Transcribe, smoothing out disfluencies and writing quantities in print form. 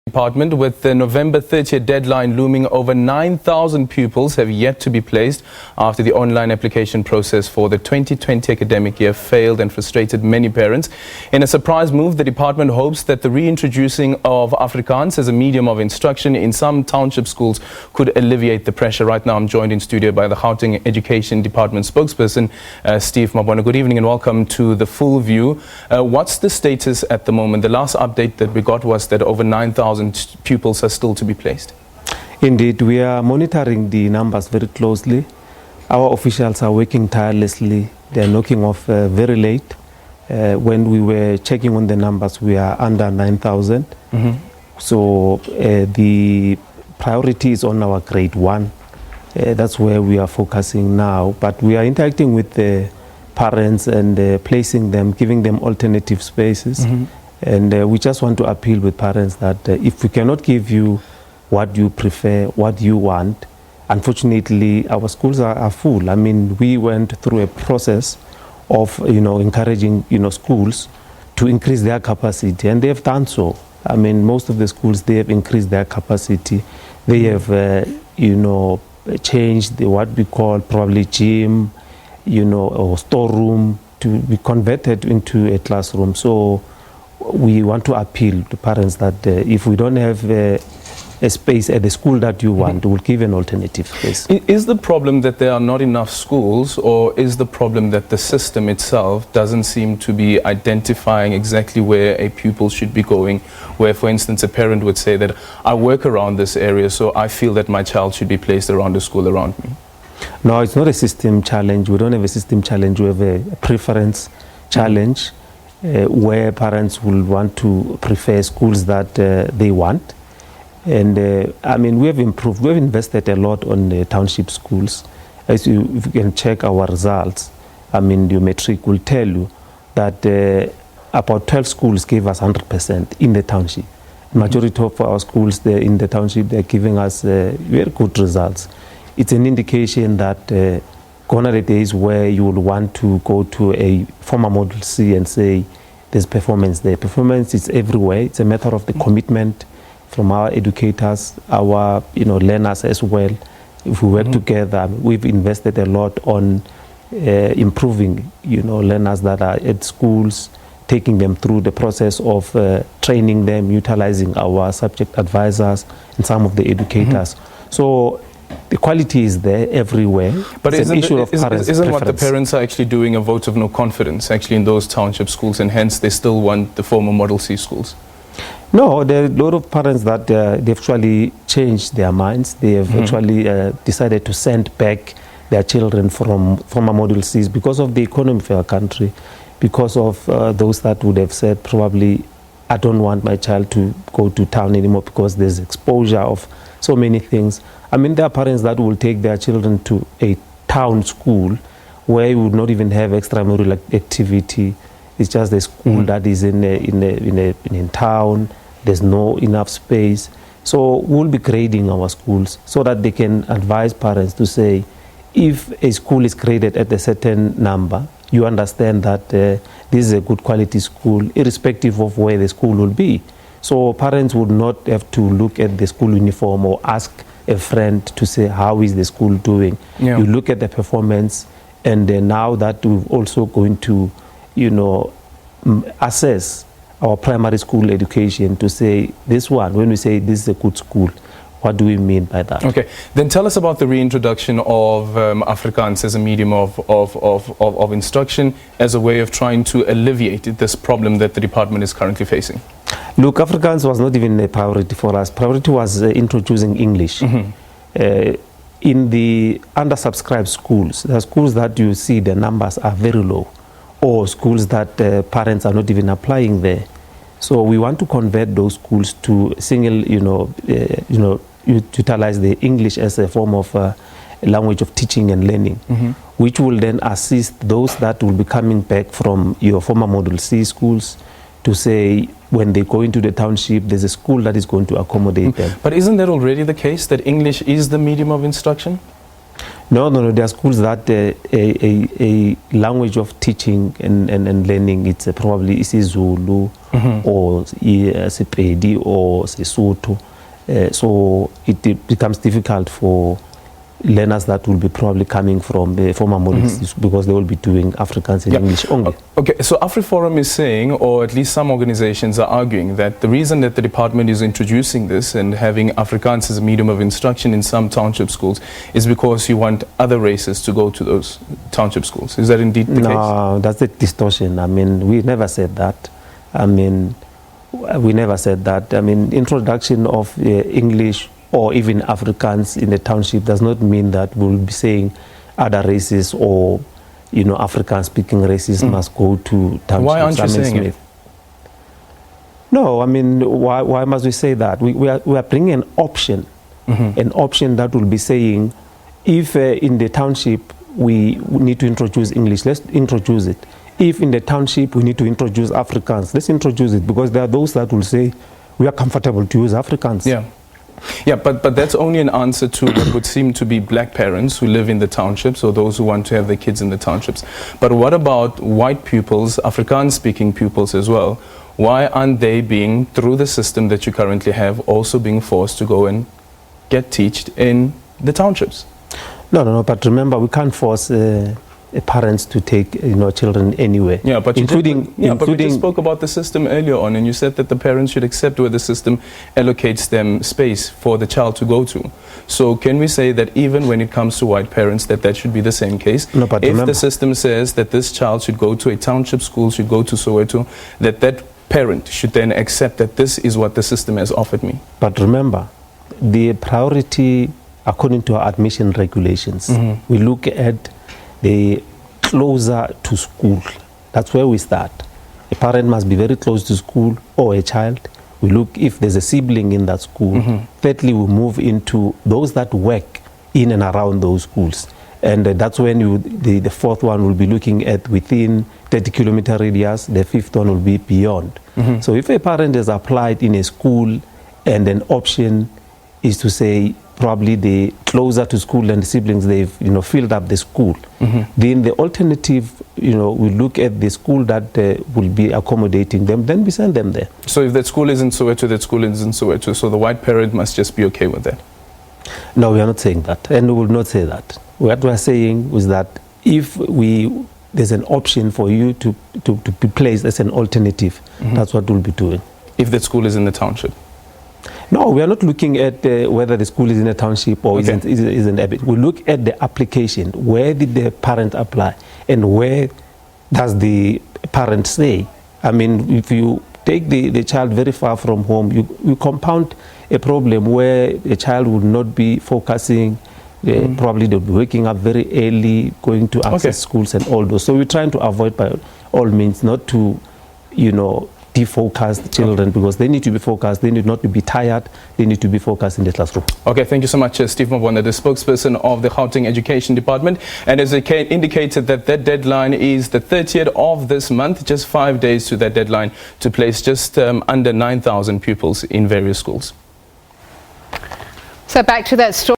Department. With the November 30th deadline looming, over 9,000 pupils have yet to be placed after the online application process for the 2020 academic year failed and frustrated many parents. In a surprise move, the department hopes that the reintroducing of Afrikaans as a medium of instruction in some township schools could alleviate the pressure. Right now I'm joined in studio by the Gauteng Education Department spokesperson, Steve Mabona. Good evening and welcome to The Full View. What's the status at the moment? The last update that we got was that over 9,000 pupils are still to be placed. Indeed, we are monitoring the numbers very closely. Our officials are working tirelessly. They are knocking off very late. When we were checking on the numbers, we are under 9,000. So the priority is on our grade 1. That's where we are focusing now. But we are interacting with the parents and placing them, giving them alternative spaces. And we just want to appeal with parents that if we cannot give you what you prefer, what you want, unfortunately our schools are full. I mean, we went through a process of encouraging schools to increase their capacity, and they have done so. I mean, most of the schools, they have increased their capacity. They have changed what we call probably gym, or storeroom to be converted into a classroom. So we want to appeal to parents that if we don't have a space at the school that you want, we'll give an alternative space. Is the problem that there are not enough schools, or is the problem that the system itself doesn't seem to be identifying exactly where a pupil should be going, where, for instance, a parent would say that I work around this area, so I feel that my child should be placed around a school around me? No, it's not a system challenge. We don't have a system challenge. We have a preference challenge. Where parents will want to prefer schools that they want. And I mean, we have improved, we have invested a lot on the township schools. If you can check our results, I mean, the metric will tell you that about 12 schools gave us 100% in the township. Majority of our schools in the township, they're giving us very good results. It's an indication that gone are the days where you will want to go to a former Model C and say there's performance there. Performance is everywhere. It's a matter of the commitment from our educators, our learners as well. If we work together, we've invested a lot on improving learners that are at schools, taking them through the process of training them, utilizing our subject advisors and some of the educators. So the quality is there everywhere. But it's an issue of parents' isn't preference. what the parents are actually doing a vote of no confidence actually in those township schools, and hence they still want the former Model C schools? No, there are a lot of parents that they've actually changed their minds. They have actually decided to send back their children from former Model Cs because of the economy of our country, because of those that would have said probably, I don't want my child to go to town anymore because there's exposure of so many things. I mean, there are parents that will take their children to a town school where you would not even have extramural activity. It's just a school that is in town. There's no enough space. So we'll be grading our schools so that they can advise parents to say, if a school is graded at a certain number, you understand that this is a good quality school, irrespective of where the school will be. So parents would not have to look at the school uniform or ask a friend to say, how is the school doing? You look at the performance, and now that we're also going to, assess our primary school education to say, this one, when we say this is a good school, what do we mean by that? Okay, then tell us about the reintroduction of Afrikaans as a medium of instruction, as a way of trying to alleviate this problem that the department is currently facing. Look, Afrikaans was not even a priority for us. Priority was introducing English. In the undersubscribed schools, there are schools that you see the numbers are very low, or schools that parents are not even applying there. So we want to convert those schools to utilize the English as a form of language of teaching and learning, which will then assist those that will be coming back from your former Model C schools to say, when they go into the township, there's a school that is going to accommodate them. But isn't that already the case, that English is the medium of instruction? No. There are schools that a language of teaching and learning, it's probably isiZulu or Sepedi or Sesotho. So it becomes difficult for learners that will be probably coming from the former models because they will be doing Afrikaans and English only. Okay, so AfriForum is saying, or at least some organizations are arguing, that the reason that the department is introducing this and having Afrikaans as a medium of instruction in some township schools is because you want other races to go to those township schools. Is that indeed the case? No, that's a distortion. I mean, we never said that. I mean, we never said that. I mean, introduction of English or even Afrikaans in the township does not mean that we'll be saying other races or, you know, African-speaking races must go to townships. Why aren't you saying it? No, I mean, why must we say that? We are bringing an option that will be saying, if in the township we need to introduce English, let's introduce it. If in the township we need to introduce Afrikaans, let's introduce it, because there are those that will say we are comfortable to use Afrikaans. Yeah, but that's only an answer to what would seem to be black parents who live in the townships or those who want to have their kids in the townships. But what about white pupils, Afrikaans-speaking pupils as well? Why aren't they being, through the system that you currently have, also being forced to go and get taught in the townships? No, but remember, we can't force parents to take, you know, children anywhere. Yeah, but but we just spoke about the system earlier on, and you said that the parents should accept where the system allocates them space for the child to go to. So can we say that even when it comes to white parents, that should be the same case? No, but if remember, the system says that this child should go to a township school, should go to Soweto, that parent should then accept that this is what the system has offered me. But remember, the priority, according to our admission regulations, we look at the closer to school. That's where we start. A parent must be very close to school or a child. We look if there's a sibling in that school. Thirdly, we move into those that work in and around those schools. And that's when the fourth one will be looking at within 30-kilometer radius. The fifth one will be beyond. So if a parent has applied in a school and an option is to say probably the closer to school and the siblings, they've, you know, filled up the school, then the alternative, you know, we look at the school that will be accommodating them, then we send them there. So if that school is in Soweto, that school is in Soweto, so the white parent must just be okay with that? No, we are not saying that, and we will not say that. What we are saying is that if there's an option for you to be placed as an alternative, that's what we'll be doing. If that school is in the township? No, we are not looking at whether the school is in a township or isn't a bit. We look at the application. Where did the parent apply? And where does the parent stay? I mean, if you take the child very far from home, you compound a problem where the child would not be focusing. Probably they'll be waking up very early, going to access schools and all those. So we're trying to avoid by all means not to, you know, defocus the children, because they need to be focused, they need not to be tired, they need to be focused in the classroom. Okay, thank you so much, Steve Mabona, the spokesperson of the Gauteng Education Department. And as I indicated, that deadline is the 30th of this month, just 5 days to that deadline to place just under 9,000 pupils in various schools. So back to that story.